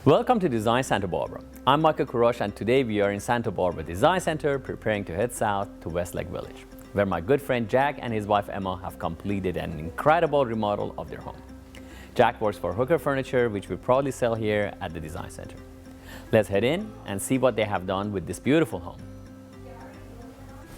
Welcome to Design Santa Barbara. I'm Michael Kurosh, and today we are in Santa Barbara Design Center preparing to head south to WestlakeVillage, where my good friend Jack and his wife Emma have completed an incredible remodel of their home. Jack works for Hooker Furniture, which we proudly sell here at the Design Center. Let's head in and see what they have done with this beautiful home.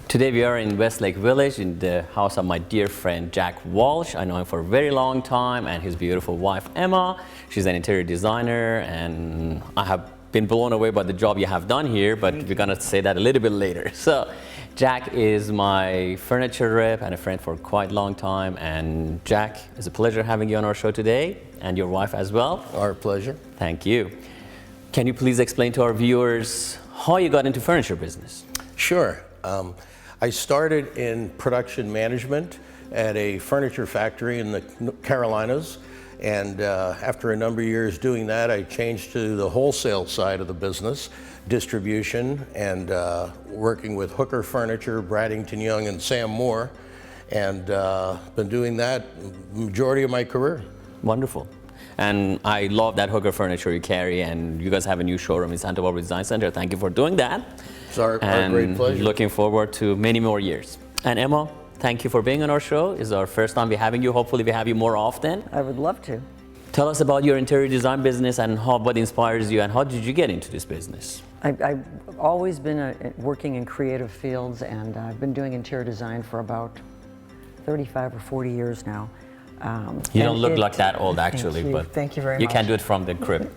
Today we are in WestlakeVillage in the house of my dear friend Jack Walsh. I know him for a very long time, and his beautiful wife Emma. She's an interior designer, and I have been blown away by the job you have done here, but we're gonna say that a little bit later. So Jack is my furniture rep and a friend for quite a long time, and Jack, it's a pleasure having you on our show today, and your wife as well. Our pleasure. Thank you. Can you please explain to our viewers how you got into furniture business? Sure. I started in production management at a furniture factory in the Carolinas, and after a number of years doing that, I changed to the wholesale side of the business, distribution, and working with Hooker Furniture, Bradington Young, and Sam Moore, and been doing that the majority of my career. Wonderful. And I love that Hooker Furniture you carry, and you guys have a new showroom in Santa Barbara Design Center. Thank you for doing that. It's our great pleasure. Looking forward to many more years. And Emma, thank you for being on our show. It's our first time we're having you. Hopefully we have you more often. I would love to. Tell us about your interior design business and what inspires you, and how did you get into this business? I've always been working in creative fields, and I've been doing interior design for about 35 or 40 years now. You don't look like that old, actually, thank you very much. You can do it from the crib.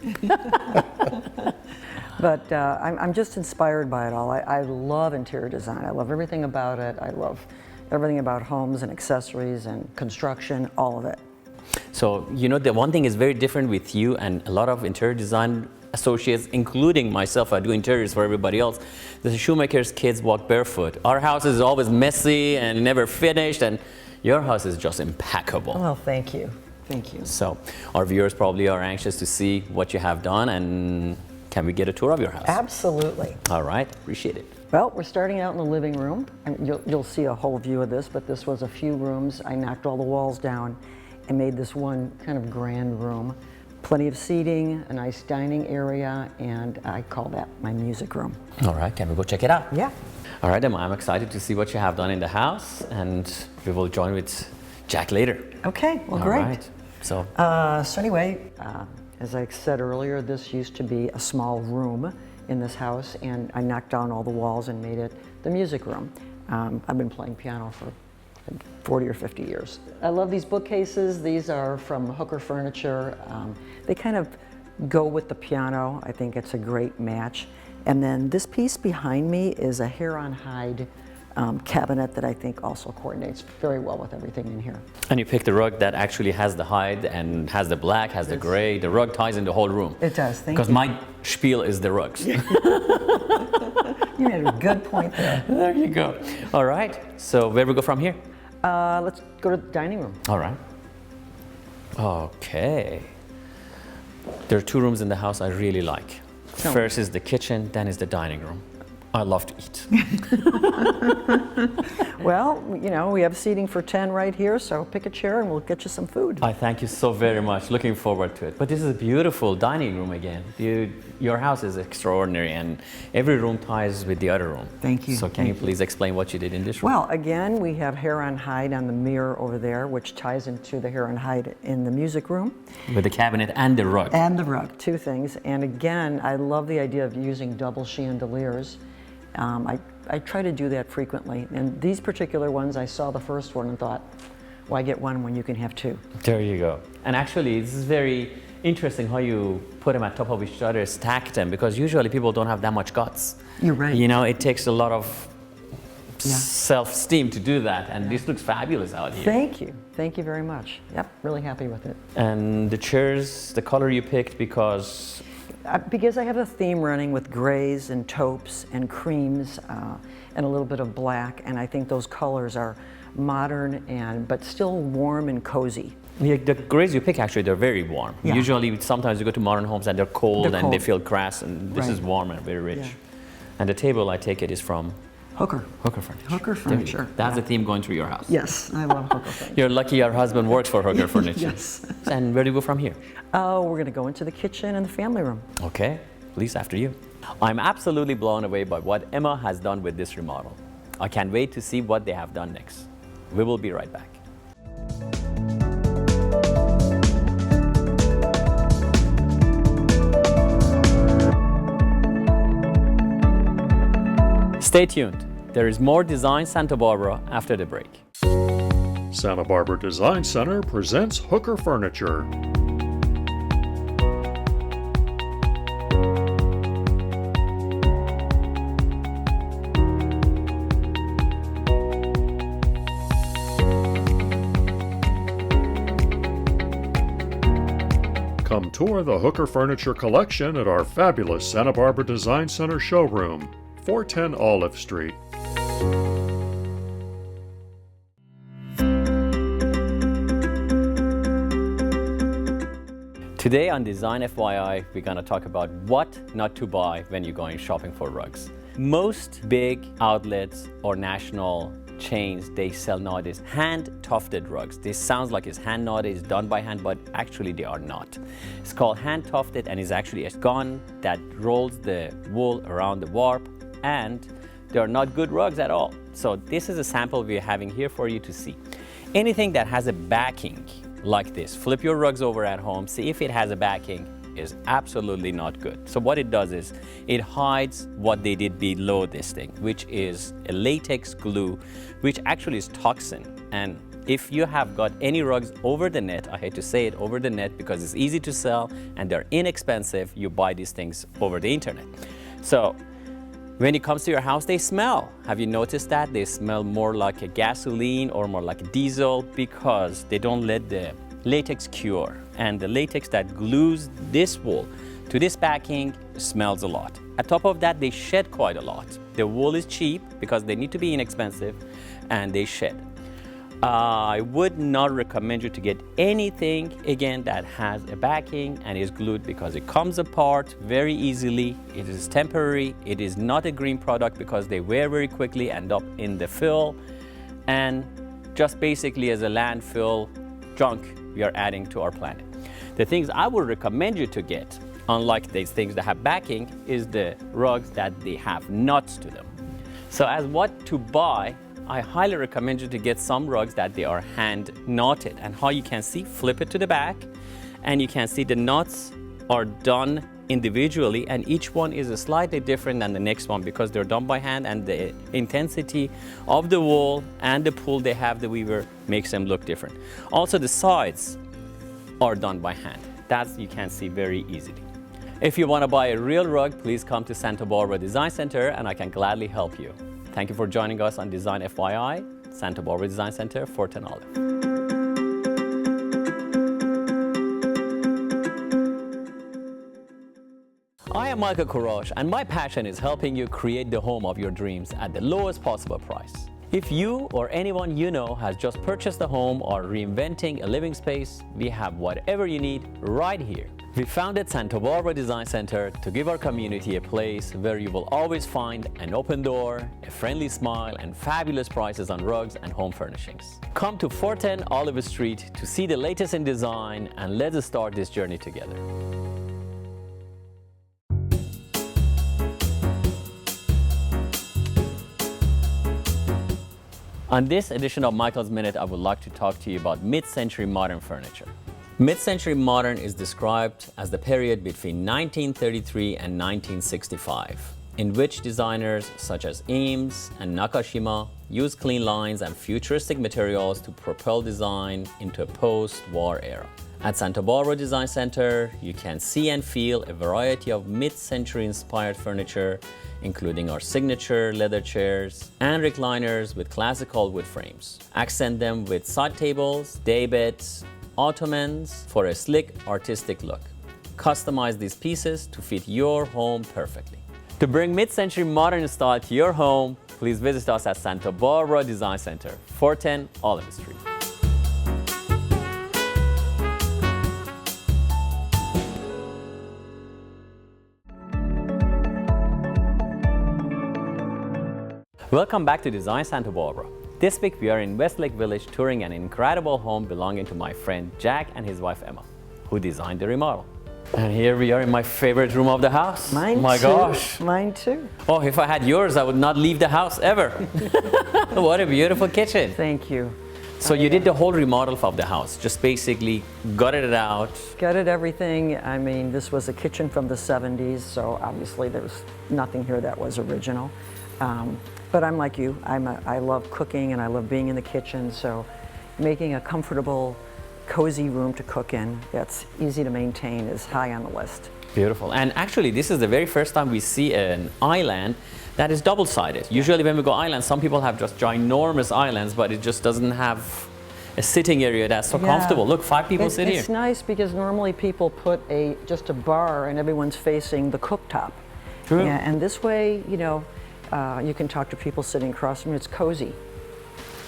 But I'm just inspired by it all. I love interior design. I love everything about it. I love everything about homes and accessories and construction, all of it. So, you know, the one thing is very different with you and a lot of interior design associates, including myself. I do interiors for everybody else. The shoemaker's kids walk barefoot. Our house is always messy and never finished, and your house is just impeccable. Well, thank you. Thank you. So our viewers probably are anxious to see what you have done, and can we get a tour of your house? Absolutely. All right, appreciate it. Well, we're starting out in the living room, and you'll see a whole view of this, but this was a few rooms. I knocked all the walls down and made this one kind of grand room. Plenty of seating, a nice dining area, and I call that my music room. All right, can we go check it out? Yeah. All right, Emma, I'm excited to see what you have done in the house, and we will join with Jack later. Okay, well, great. All right. So anyway, as I said earlier, this used to be a small room in this house, and I knocked down all the walls and made it the music room. I've been playing piano for 40 or 50 years. I love these bookcases. These are from Hooker Furniture. They kind of go with the piano. I think it's a great match. And then this piece behind me is a hair-on hide cabinet that I think also coordinates very well with everything in here. And you picked a rug that actually has the hide and has the black, has the gray. The rug ties in the whole room. It does, thank you. Because my spiel is the rugs. You made a good point there. There you go. All right, so where we go from here? Let's go to the dining room. All right. Okay. There are two rooms in the house I really like. Tell me. First is the kitchen, then is the dining room. I love to eat. Well, you know, we have seating for 10 right here, so pick a chair and we'll get you some food. I thank you so very much. Looking forward to it. But this is a beautiful dining room again. Your house is extraordinary, and every room ties with the other room. Thank you. So can you please explain what you did in this room? Well, again, we have hair-on hide on the mirror over there, which ties into the hair-on hide in the music room. With the cabinet and the rug. And the rug, two things. And again, I love the idea of using double chandeliers. I try to do that frequently. And these particular ones, I saw the first one and thought, why get one when you can have two? There you go. And actually, this is very interesting how you put them at top of each other, stack them, because usually people don't have that much guts. You're right. You know, it takes a lot of self-esteem to do that, and this looks fabulous out here. Thank you. Thank you very much. Yep, really happy with it. And the chairs, the color you picked because I have a theme running with grays and taupes and creams and a little bit of black, and I think those colors are modern but still warm and cozy. Yeah, the grays you pick, actually, they're very warm. Yeah. Usually, sometimes you go to modern homes and they're cold and they feel crass, and this Right. is warm and very rich. Yeah. And the table, I take it, is from Hooker. Hooker furniture. Hooker There you go. furniture. That's the theme going through your house. Yes, I love hooker furniture. You're lucky your husband works for Hooker Furniture. Yes. And where do you go from here? Oh, we're going to go into the kitchen and the family room. Okay, please, after you. I'm absolutely blown away by what Emma has done with this remodel. I can't wait to see what they have done next. We will be right back. Stay tuned. There is more Design Santa Barbara after the break. Santa Barbara Design Center presents Hooker Furniture. Come tour the Hooker Furniture collection at our fabulous Santa Barbara Design Center showroom, 410 Olive Street. Today on Design FYI, we're going to talk about what not to buy when you're going shopping for rugs. Most big outlets or national chains, they sell nowadays hand-tufted rugs. This sounds like it's hand knotted, it's done by hand, but actually they are not. It's called hand-tufted and is actually a gun that rolls the wool around the warp, and they are not good rugs at all. So this is a sample we're having here for you to see. Anything that has a backing like this, flip your rugs over at home, see if it has a backing, is absolutely not good. So what it does is it hides what they did below this thing, which is a latex glue, which actually is toxin. And if you have got any rugs over the net, I hate to say it, over the net, because it's easy to sell and they're inexpensive, you buy these things over the internet. So when it comes to your house, they smell. Have you noticed that? They smell more like a gasoline or more like a diesel because they don't let the latex cure. And the latex that glues this wool to this backing smells a lot. On top of that, they shed quite a lot. The wool is cheap because they need to be inexpensive, and they shed. I would not recommend you to get anything, again, that has a backing and is glued because it comes apart very easily. It is temporary. It is not a green product because they wear very quickly, end up in the fill, and just basically as a landfill junk we are adding to our planet. The things I would recommend you to get, unlike these things that have backing, is the rugs that they have nuts to them. So as what to buy, I highly recommend you to get some rugs that they are hand knotted. And how you can see, flip it to the back, and you can see the knots are done individually, and each one is slightly different than the next one because they're done by hand, and the intensity of the wool and the pull they have, the weaver, makes them look different. Also, the sides are done by hand. That you can see very easily. If you want to buy a real rug, please come to Santa Barbara Design Center and I can gladly help you. Thank you for joining us on Design FYI, Santa Barbara Design Center, 410 Olive. I am Michael Kourosh, and my passion is helping you create the home of your dreams at the lowest possible price. If you or anyone you know has just purchased a home or reinventing a living space, we have whatever you need right here. We founded Santa Barbara Design Center to give our community a place where you will always find an open door, a friendly smile, and fabulous prices on rugs and home furnishings. Come to 410 Olive Street to see the latest in design, and let's start this journey together. On this edition of Michael's Minute, I would like to talk to you about mid-century modern furniture. Mid-century modern is described as the period between 1933 and 1965, in which designers such as Eames and Nakashima used clean lines and futuristic materials to propel design into a post-war era. At Santa Barbara Design Center, you can see and feel a variety of mid-century inspired furniture, including our signature leather chairs and recliners with classical wood frames. Accent them with side tables, daybeds, ottomans for a slick, artistic look. Customize these pieces to fit your home perfectly. To bring mid-century modern style to your home, please visit us at Santa Barbara Design Center, 410 Olive Street. Welcome back to Design Santa Barbara. This week we are in Westlake Village touring an incredible home belonging to my friend Jack and his wife Emma, who designed the remodel. And here we are in my favorite room of the house. Mine my too. gosh. Mine too. Oh, if I had yours, I would not leave the house ever. What a beautiful kitchen. Thank you. So you did the whole remodel of the house, just basically gutted it out. Gutted everything. I mean, this was a kitchen from the 70s, so obviously there was nothing here that was original. But I'm like you. I love cooking and I love being in the kitchen, so making a comfortable, cozy room to cook in that's easy to maintain is high on the list. Beautiful. And actually, this is the very first time we see an island that is double-sided. Usually when we go islands, some people have just ginormous islands, but it just doesn't have a sitting area that's so comfortable. Look, 5 people sit here. It's nice because normally people put just a bar and everyone's facing the cooktop. True. Yeah, and this way, you know, you can talk to people sitting across from you. It's cozy.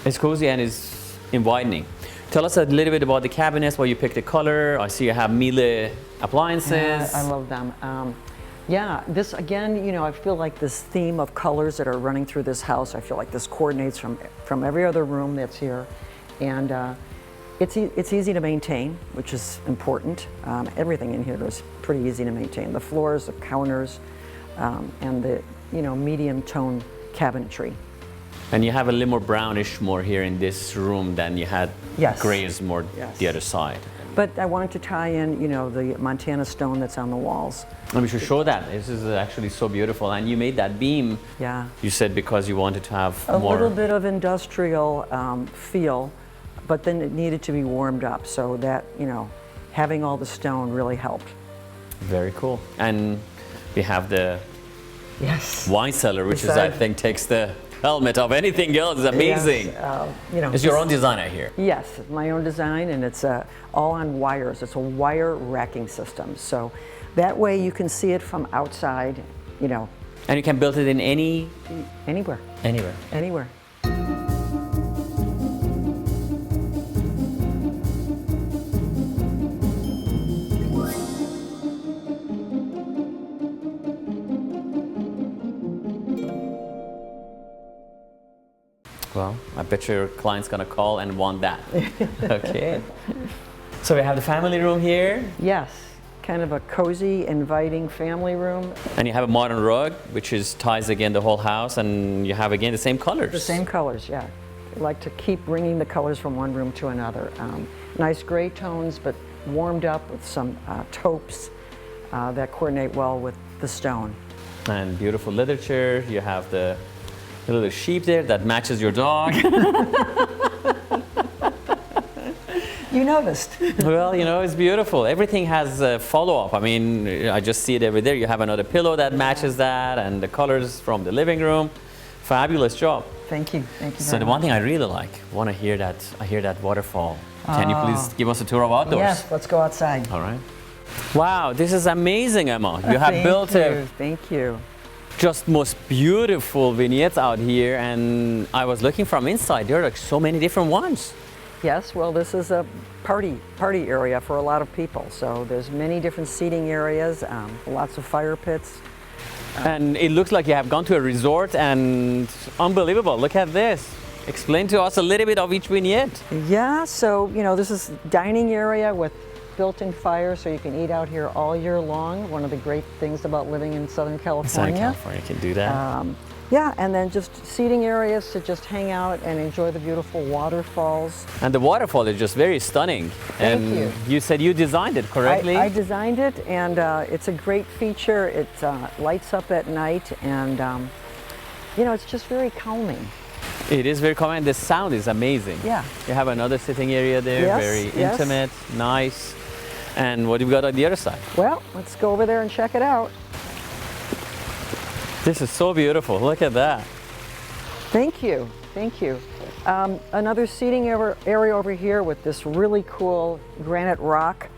It's cozy and it's inviting. Tell us a little bit about the cabinets, why you picked the color. I see you have Miele appliances. Yeah, I love them. Yeah, this again, you know, I feel like this theme of colors that are running through this house, I feel like this coordinates from every other room that's here. And it's easy to maintain, which is important. Everything in here is pretty easy to maintain. The floors, the counters, and the, you know, medium tone cabinetry. And you have a little more brownish more here in this room than you had grays more the other side. But I wanted to tie in, you know, the Montana stone that's on the walls. And we should show that. This is actually so beautiful. And you made that beam, you said, because you wanted to have a more... little bit of industrial feel, but then it needed to be warmed up. So that, you know, having all the stone really helped. Very cool. And we have the wine cellar, which is, I think, takes the helmet of anything else. It's amazing. Yes, you know, it's your own design out here. Yes, my own design, and it's all on wires. It's a wire racking system. So that way you can see it from outside, you know. And you can build it in anywhere. Anywhere. Anywhere. Well, I bet your client's gonna call and want that. Okay. So we have the family room here. Yes, kind of a cozy, inviting family room. And you have a modern rug, which ties again the whole house, and you have again the same colors. The same colors, yeah. I like to keep bringing the colors from one room to another. Nice gray tones, but warmed up with some taupes that coordinate well with the stone. And beautiful leather chair. You have the little sheep there that matches your dog. You noticed. Well, you know, it's beautiful. Everything has a follow-up. I mean, I just see it every day. You have another pillow that matches that, and the colors from the living room. Fabulous job. Thank you. Thank you. So the one thing I really like, I hear that waterfall. Can you please give us a tour of outdoors? Yes, let's go outside. All right. Wow, this is amazing, Emma. You have built Thank you. Just most beautiful vignettes out here, and I was looking from inside. There are like so many different ones. Yes, well, this is a party area for a lot of people. So there's many different seating areas, lots of fire pits. And it looks like you have gone to a resort, and unbelievable. Look at this. Explain to us a little bit of each vignette. Yeah, so, you know, this is dining area with built-in fire, so you can eat out here all year long. One of the great things about living in Southern California. Southern California can do that. Yeah, and then just seating areas to just hang out and enjoy the beautiful waterfalls. And the waterfall is just very stunning. Thank and you. You said you designed it, correctly? I designed it, and it's a great feature. It lights up at night, and you know, it's just very calming. It is very calming. The sound is amazing. Yeah. You have another sitting area there, very intimate, nice. And what have you got on the other side? Well, let's go over there and check it out. This is so beautiful. Look at that. Thank you. Thank you. Another seating area over here with this really cool granite rock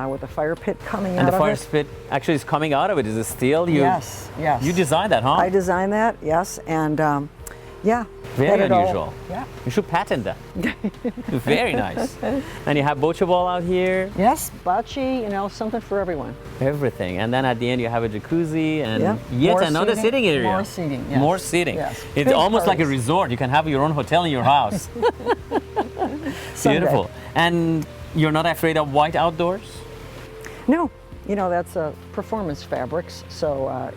with a fire pit coming out of it. And the fire pit actually is coming out of it. Is it steel? Yes, yes. You designed that, huh? I designed that, yes. And Yeah. Very had it all. unusual. Yeah. You should patent that. Very nice. And you have bocce ball out here. Yes, bocce, you know, something for everyone. Everything. And then at the end you have a jacuzzi and Yeah. yet More another seating. sitting area. More seating, yes. More seating. Yes. It's Big almost like a parties. resort. You can have your own hotel in your house. Someday. Beautiful. And you're not afraid of white outdoors? No, you know, that's performance fabrics, so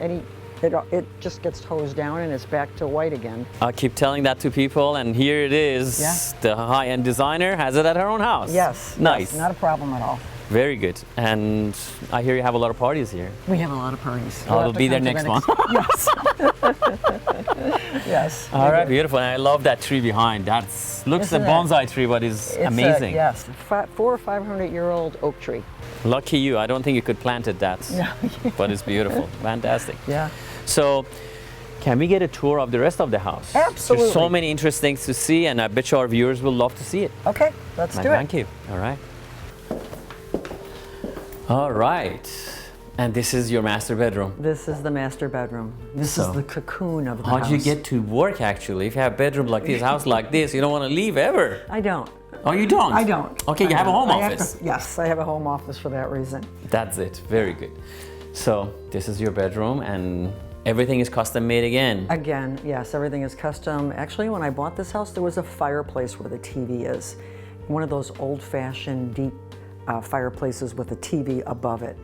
it just gets hosed down and it's back to white again. I keep telling that to people, and here it is. Yeah. The high-end designer has it at her own house. Yes. Nice. Yes, not a problem at all. Very good. And I hear you have a lot of parties here. We have a lot of parties. I'll be there next month. Yes. Yes. All right, beautiful. And I love that tree behind. That looks a Isn't it? bonsai tree, but it's amazing. Yes, 400 or 500-year-old oak tree. Lucky you. I don't think you could plant it that. No. But it's beautiful. Fantastic. Yeah. So, can we get a tour of the rest of the house? Absolutely. There's so many interesting things to see, and I bet you our viewers will love to see it. Okay, let's do it. Thank you. All right. All right. And this is your master bedroom. This is the master bedroom. This So, is the cocoon of the How house. do you get to work, actually? If you have a bedroom like this, house like this, you don't want to leave ever. I don't. Oh, you don't? I don't. Okay, you I have a don't. home I have office. to- yes, I have a home office for that reason. That's it. Very good. So, this is your bedroom, and everything is custom made again. Again, yes, everything is custom. Actually, when I bought this house, there was a fireplace where the TV is. One of those old-fashioned deep fireplaces with a TV above it.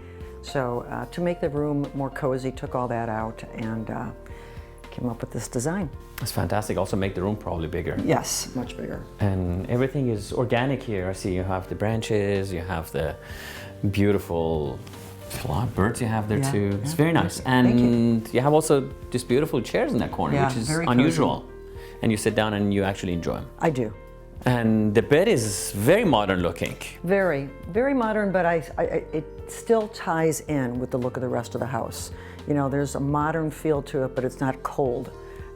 So to make the room more cozy, took all that out and came up with this design. It's fantastic. Also make the room probably bigger. Yes, much bigger. And everything is organic here. I see you have the branches, you have the beautiful birds you have there Yeah, too. It's yeah, very thank nice. you. Thank And you have also these beautiful chairs in that corner, Yeah, which is very cozy. unusual. And you sit down and you actually enjoy them. I do. And the bed is very modern looking. Very, very modern, but it still ties in with the look of the rest of the house. You know, there's a modern feel to it, but it's not cold.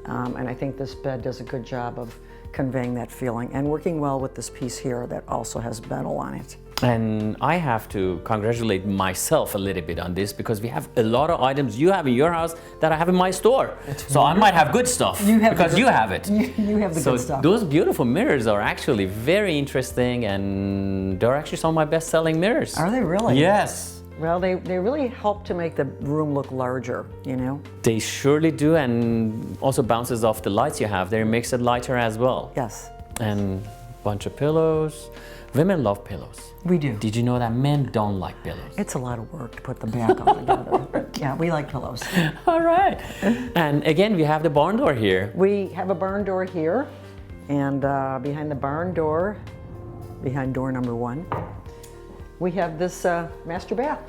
And I think this bed does a good job of conveying that feeling and working well with this piece here that also has metal on it. And I have to congratulate myself a little bit on this because we have a lot of items you have in your house that I have in my store. So I might have good stuff because you have it. You have the So good stuff. those beautiful mirrors are actually very interesting, and they're actually some of my best-selling mirrors. Are they really? Yes. Well, they really help to make the room look larger, you know? They surely do, and also bounces off the lights you have. They makes it lighter as well. Yes, And bunch of pillows. Women love pillows. we do. Did you know that men don't like pillows? It's a lot of work to put them back on together. But yeah, we like pillows. All right. And again, we have the barn door here. We have a barn door here, and behind the barn door, behind door number 1, we have this master bath.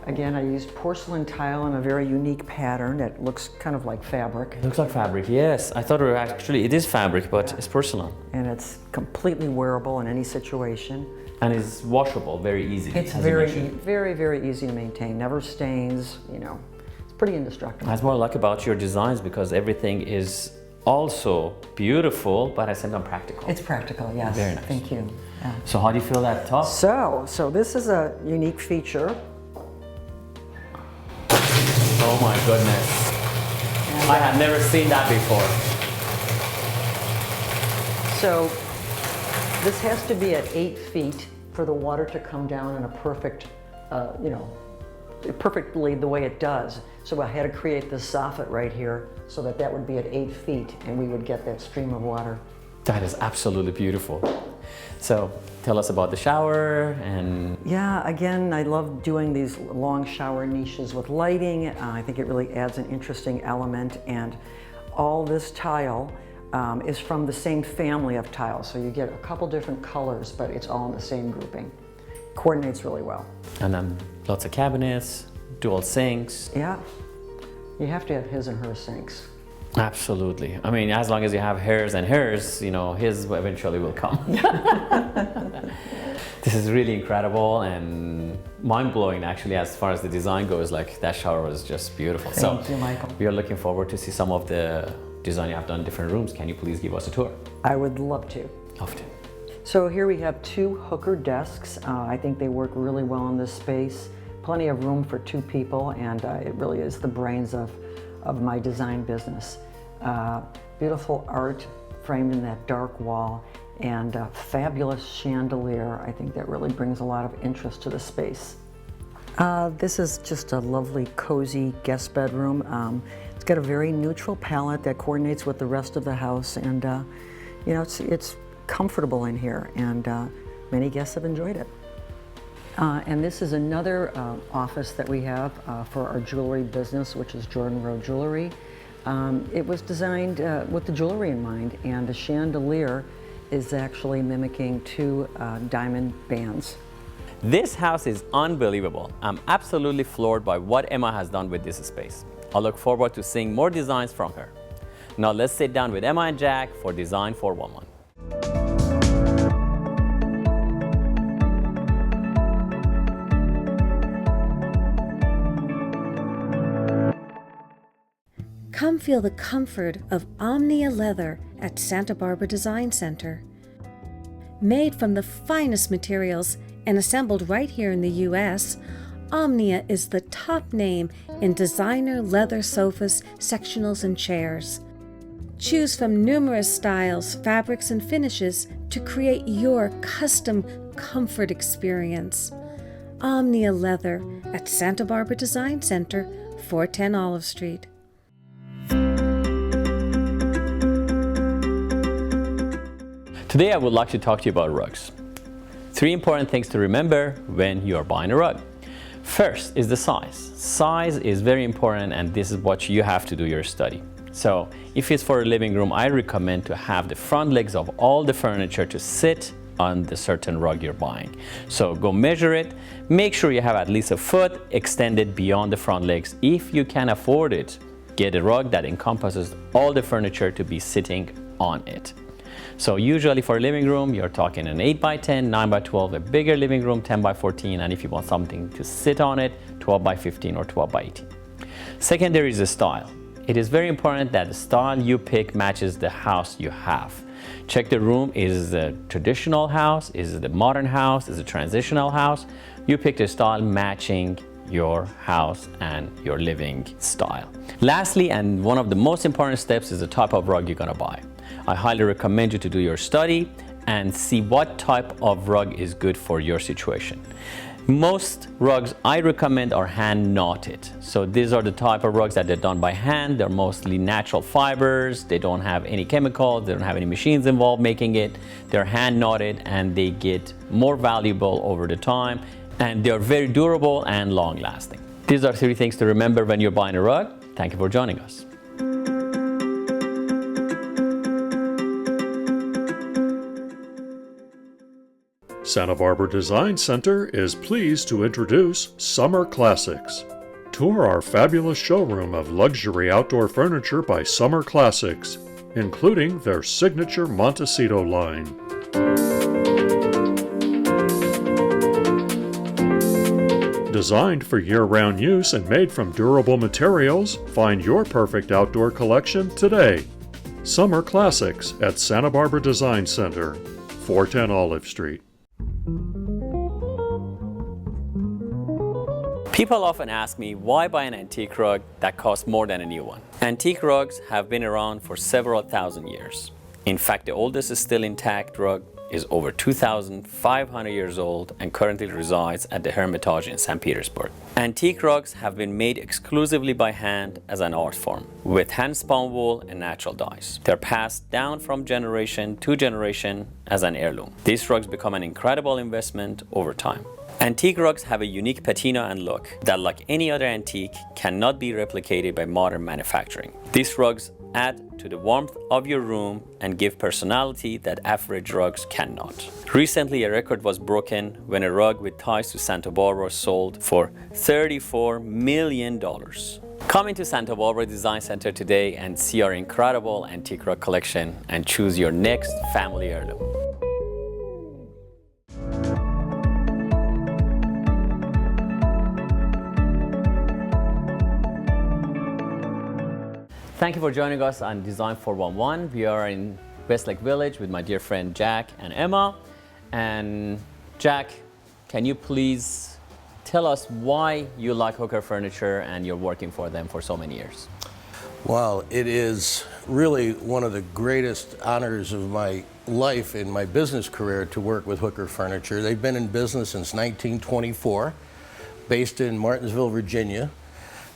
Again, I used porcelain tile in a very unique pattern that looks kind of like fabric. Looks like fabric, yes. I thought it is fabric, but it's porcelain. And it's completely wearable in any situation. And it's washable very easily. It's as you very, mentioned. very easy to maintain. Never stains, you know. It's pretty indestructible. That's what I like about your designs, because everything is also beautiful, but at the same time practical. It's practical, yes. Very nice. Thank you. Yeah. So how do you feel that top? So this is a unique feature. Oh my goodness. I have never seen that before. So this has to be at 8 feet for the water to come down in a perfect, perfectly the way it does. So I had to create this soffit right here so that would be at 8 feet and we would get that stream of water. That is absolutely beautiful. So tell us about the shower and... Yeah, again, I love doing these long shower niches with lighting. I think it really adds an interesting element, and all this tile is from the same family of tiles. So you get a couple different colors, but it's all in the same grouping. Coordinates really well. And then lots of cabinets, dual sinks. Yeah, you have to have his and her sinks. Absolutely. I mean, as long as you have hers and hers, you know, his eventually will come. This is really incredible and mind-blowing, actually, as far as the design goes. Like, that shower was just beautiful. Thank you, Michael. We are looking forward to see some of the design you have done in different rooms. Can you please give us a tour? I would love to. Love to. So here we have 2 hooker desks. I think they work really well in this space. Plenty of room for 2 people, and it really is the brains of my design business. Beautiful art framed in that dark wall, and a fabulous chandelier. I think that really brings a lot of interest to the space. This is just a lovely, cozy guest bedroom. It's got a very neutral palette that coordinates with the rest of the house, and you know, it's comfortable in here, and many guests have enjoyed it. And this is another office that we have for our jewelry business, which is Jordan Road Jewelry. It was designed with the jewelry in mind, and the chandelier is actually mimicking two diamond bands. This house is unbelievable. I'm absolutely floored by what Emma has done with this space. I look forward to seeing more designs from her. Now let's sit down with Emma and Jack for Design 411. Come feel the comfort of Omnia leather at Santa Barbara Design Center. Made from the finest materials and assembled right here in the U.S., Omnia is the top name in designer leather sofas, sectionals, and chairs. Choose from numerous styles, fabrics, and finishes to create your custom comfort experience. Omnia Leather at Santa Barbara Design Center, 410 Olive Street. Today I would like to talk to you about rugs. 3 important things to remember when you are buying a rug. First is the size. Size is very important, and this is what you have to do your study. So if it's for a living room, I recommend to have the front legs of all the furniture to sit on the certain rug you're buying. So go measure it. Make sure you have at least a foot extended beyond the front legs. If you can afford it, get a rug that encompasses all the furniture to be sitting on it. So usually for a living room, you're talking an 8x10, 9x12, a bigger living room, 10x14, and if you want something to sit on it, 12x15 or 12x18. Second, there is the style. It is very important that the style you pick matches the house you have. Check the room. Is it a traditional house? Is it a modern house? Is it a transitional house? You pick the style matching your house and your living style. Lastly, and one of the most important steps, is the type of rug you're gonna buy. I highly recommend you to do your study and see what type of rug is good for your situation. Most rugs I recommend are hand knotted. So these are the type of rugs that they're done by hand. They're mostly natural fibers. They don't have any chemicals. They don't have any machines involved making it. They're hand knotted, and they get more valuable over the time, and they're very durable and long lasting. These are 3 things to remember when you're buying a rug. Thank you for joining us. Santa Barbara Design Center is pleased to introduce Summer Classics. Tour our fabulous showroom of luxury outdoor furniture by Summer Classics, including their signature Montecito line. Designed for year-round use and made from durable materials, find your perfect outdoor collection today. Summer Classics at Santa Barbara Design Center, 410 Olive Street. People often ask me, why buy an antique rug that costs more than a new one? Antique rugs have been around for several thousand years. In fact, the oldest still intact rug is over 2,500 years old and currently resides at the Hermitage in St. Petersburg. Antique rugs have been made exclusively by hand as an art form, with hand-spun wool and natural dyes. They're passed down from generation to generation as an heirloom. These rugs become an incredible investment over time. Antique rugs have a unique patina and look that, like any other antique, cannot be replicated by modern manufacturing. These rugs add to the warmth of your room and give personality that average rugs cannot. Recently, a record was broken when a rug with ties to Santa Barbara sold for $34 million. Come into Santa Barbara Design Center today and see our incredible antique rug collection and choose your next family heirloom. Thank you for joining us on Design 411. We are in WestlakeVillage with my dear friend Jack and Emma. And Jack, can you please tell us why you like Hooker Furniture and you're working for them for so many years? Well, it is really one of the greatest honors of my life in my business career to work with Hooker Furniture. They've been in business since 1924, based in Martinsville, Virginia.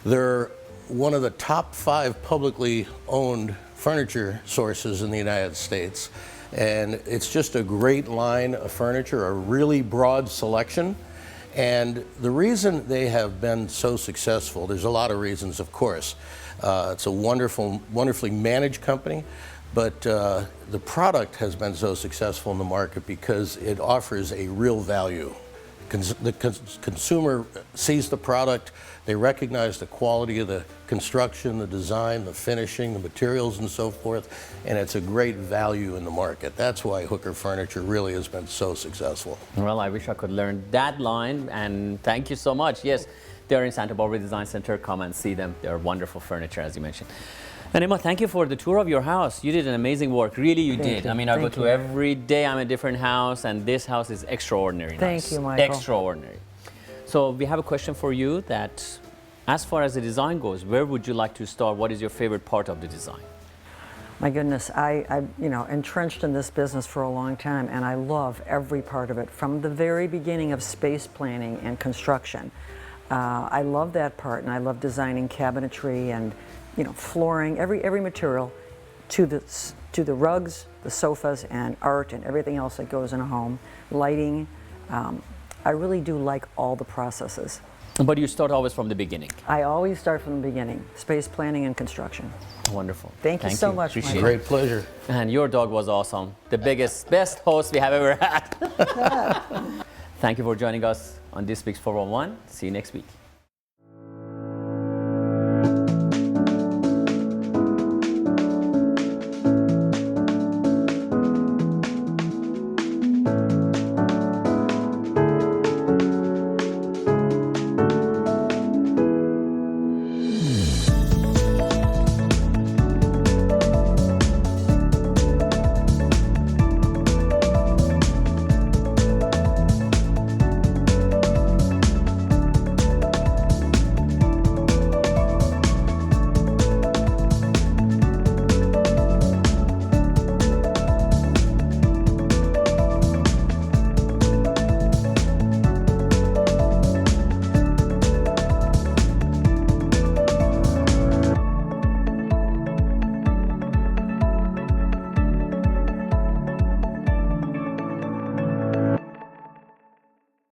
They're one of the top 5 publicly owned furniture sources in the United States. And it's just a great line of furniture, a really broad selection. And the reason they have been so successful, there's a lot of reasons, of course. It's a wonderfully managed company, but the product has been so successful in the market because it offers a real value. The consumer sees the product, they recognize the quality of the construction, the design, the finishing, the materials, and so forth, and it's a great value in the market. That's why Hooker Furniture really has been so successful. Well, I wish I could learn that line, and thank you so much. Yes, they're in Santa Barbara Design Center. Come and see them. They're wonderful furniture, as you mentioned. And Emma, thank you for the tour of your house. You did an amazing work. Really, you did. I mean, I go to every day, I'm in a different house, and this house is extraordinary. Thank you, Michael. Extraordinary. So we have a question for you that, as far as the design goes, where would you like to start? What is your favorite part of the design? My goodness, I entrenched in this business for a long time, and I love every part of it, from the very beginning of space planning and construction. I love that part, and I love designing cabinetry and flooring, every material, to the rugs, the sofas, and art, and everything else that goes in a home. Lighting. I really do like all the processes. But you start always from the beginning. I always start from the beginning, space planning and construction. Wonderful. Thank you so much, Appreciate Michael. it. Great pleasure. And your dog was awesome. The best host we have ever had. Thank you for joining us on this week's 411. See you next week.